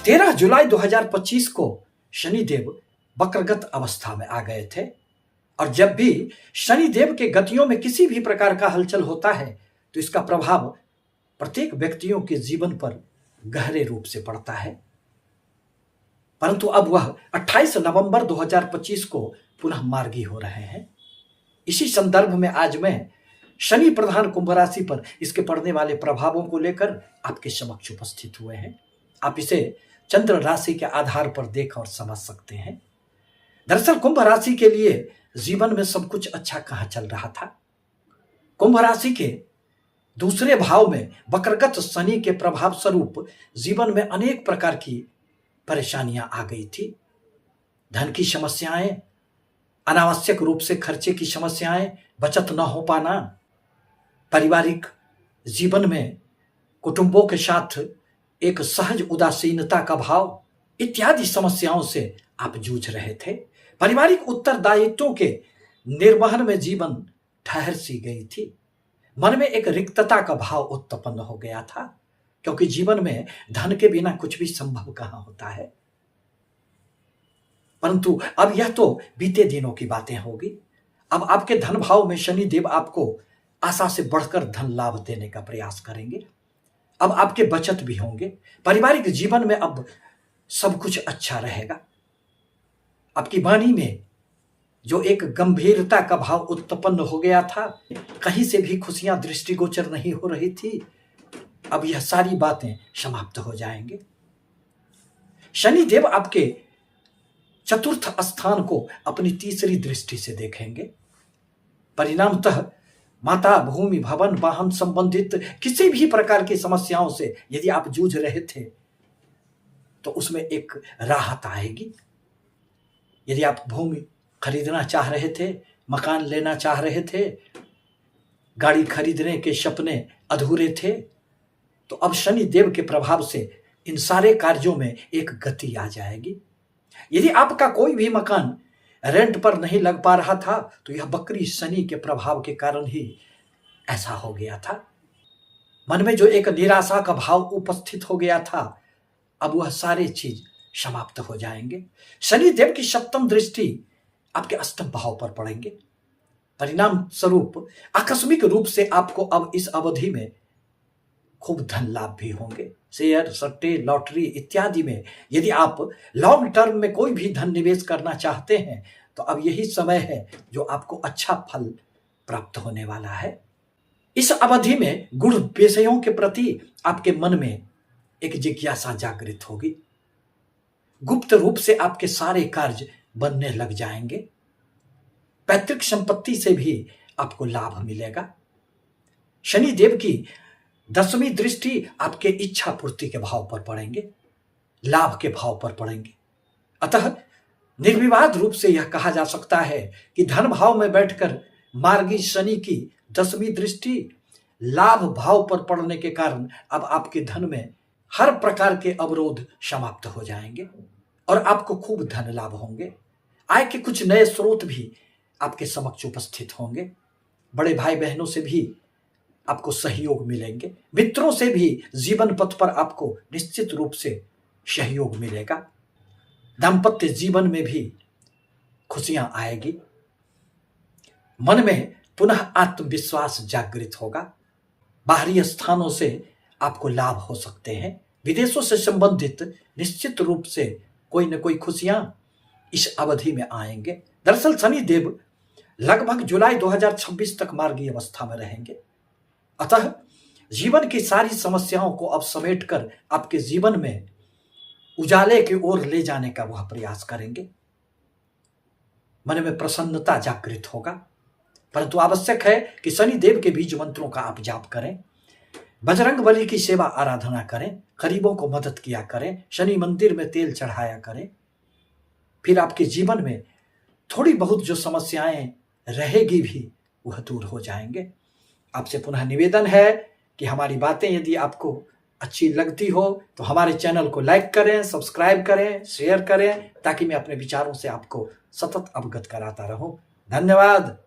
13 जुलाई 2025 को शनिदेव वक्रगत अवस्था में आ गए थे और जब भी शनिदेव के गतियों में किसी भी प्रकार का हलचल होता है तो इसका प्रभाव प्रत्येक व्यक्तियों के जीवन पर गहरे रूप से पड़ता है। परंतु अब वह 28 नवंबर 2025 को पुनः मार्गी हो रहे हैं। इसी संदर्भ में आज मैं शनि प्रधान कुंभ राशि पर इसके पड़ने वाले प्रभावों को लेकर आपके समक्ष उपस्थित हुए हैं। आप इसे चंद्र राशि के आधार पर देख और समझ सकते हैं। दरअसल कुंभ राशि के लिए जीवन में सब कुछ अच्छा कहां चल रहा था। कुंभ राशि के दूसरे भाव में वक्रगत शनि के प्रभाव स्वरूप जीवन में अनेक प्रकार की परेशानियां आ गई थी। धन की समस्याएं, अनावश्यक रूप से खर्चे की समस्याएं, बचत न हो पाना, पारिवारिक जीवन में कुटुंबों के साथ एक सहज उदासीनता का भाव इत्यादि समस्याओं से आप जूझ रहे थे। पारिवारिक उत्तरदायित्वों के निर्वहन में जीवन ठहर सी गई थी। मन में एक रिक्तता का भाव उत्पन्न हो गया था, क्योंकि जीवन में धन के बिना कुछ भी संभव कहां होता है। परंतु अब यह तो बीते दिनों की बातें होगी। अब आपके धन भाव में शनिदेव आपको आशा से बढ़कर धन लाभ देने का प्रयास करेंगे। अब आपके बचत भी होंगे। पारिवारिक जीवन में अब सब कुछ अच्छा रहेगा। आपकी वाणी में जो एक गंभीरता का भाव उत्पन्न हो गया था, कहीं से भी खुशियां दृष्टिगोचर नहीं हो रही थी, अब यह सारी बातें समाप्त हो जाएंगे। शनिदेव आपके चतुर्थ स्थान को अपनी तीसरी दृष्टि से देखेंगे। परिणामतः माता, भूमि, भवन, वाहन संबंधित किसी भी प्रकार की समस्याओं से यदि आप जूझ रहे थे तो उसमें एक राहत आएगी। यदि आप भूमि खरीदना चाह रहे थे, मकान लेना चाह रहे थे, गाड़ी खरीदने के सपने अधूरे थे, तो अब शनि देव के प्रभाव से इन सारे कार्यों में एक गति आ जाएगी। यदि आपका कोई भी मकान रेंट पर नहीं लग पा रहा था तो यह वक्री शनि के प्रभाव के कारण ही ऐसा हो गया था। मन में जो एक निराशा का भाव उपस्थित हो गया था, अब वह सारे चीज समाप्त हो जाएंगे। शनि देव की सप्तम दृष्टि आपके अष्टम भाव पर पड़ेंगे। परिणाम स्वरूप आकस्मिक रूप से आपको अब इस अवधि में खूब धन लाभ भी होंगे। शेयर, सट्टे, लॉटरी इत्यादि में यदि आप लॉन्ग टर्म में कोई भी धन निवेश करना चाहते हैं तो अब यही समय है जो आपको अच्छा फल प्राप्त होने वाला है। इस अवधि में गुण विषयों के प्रति आपके मन में एक जिज्ञासा जागृत होगी। गुप्त रूप से आपके सारे कार्य बनने लग जाएंगे। पैतृक संपत्ति से भी आपको लाभ मिलेगा। शनि देव की 10वीं दृष्टि आपके इच्छा पूर्ति के भाव पर पड़ेंगे, लाभ के भाव पर पड़ेंगे। अतः निर्विवाद रूप से यह कहा जा सकता है कि धन भाव में बैठकर मार्गी शनि की 10वीं दृष्टि लाभ भाव पर पड़ने के कारण अब आपके धन में हर प्रकार के अवरोध समाप्त हो जाएंगे और आपको खूब धन लाभ होंगे। आय के कुछ नए स्रोत भी आपके समक्ष उपस्थित होंगे। बड़े भाई बहनों से भी आपको सहयोग मिलेंगे। मित्रों से भी जीवन पथ पर आपको निश्चित रूप से सहयोग मिलेगा। दाम्पत्य जीवन में भी खुशियां आएगी। मन में पुनः आत्मविश्वास जागृत होगा। बाहरी स्थानों से आपको लाभ हो सकते हैं। विदेशों से संबंधित निश्चित रूप से कोई न कोई खुशियां इस अवधि में आएंगे। दरअसल शनि देव लगभग जुलाई 2026 तक मार्गी अवस्था में रहेंगे। अतः जीवन की सारी समस्याओं को अब समेटकर आपके जीवन में उजाले की ओर ले जाने का वह प्रयास करेंगे। मन में प्रसन्नता जागृत होगा। परंतु आवश्यक है कि शनि देव के बीज मंत्रों का आप जाप करें, बजरंग बली की सेवा आराधना करें, गरीबों को मदद किया करें, शनि मंदिर में तेल चढ़ाया करें। फिर आपके जीवन में थोड़ी बहुत जो समस्याएं रहेगी भी वह दूर हो जाएंगे। आपसे पुनः निवेदन है कि हमारी बातें यदि आपको अच्छी लगती हो तो हमारे चैनल को लाइक करें, सब्सक्राइब करें, शेयर करें, ताकि मैं अपने विचारों से आपको सतत अवगत कराता रहूं। धन्यवाद।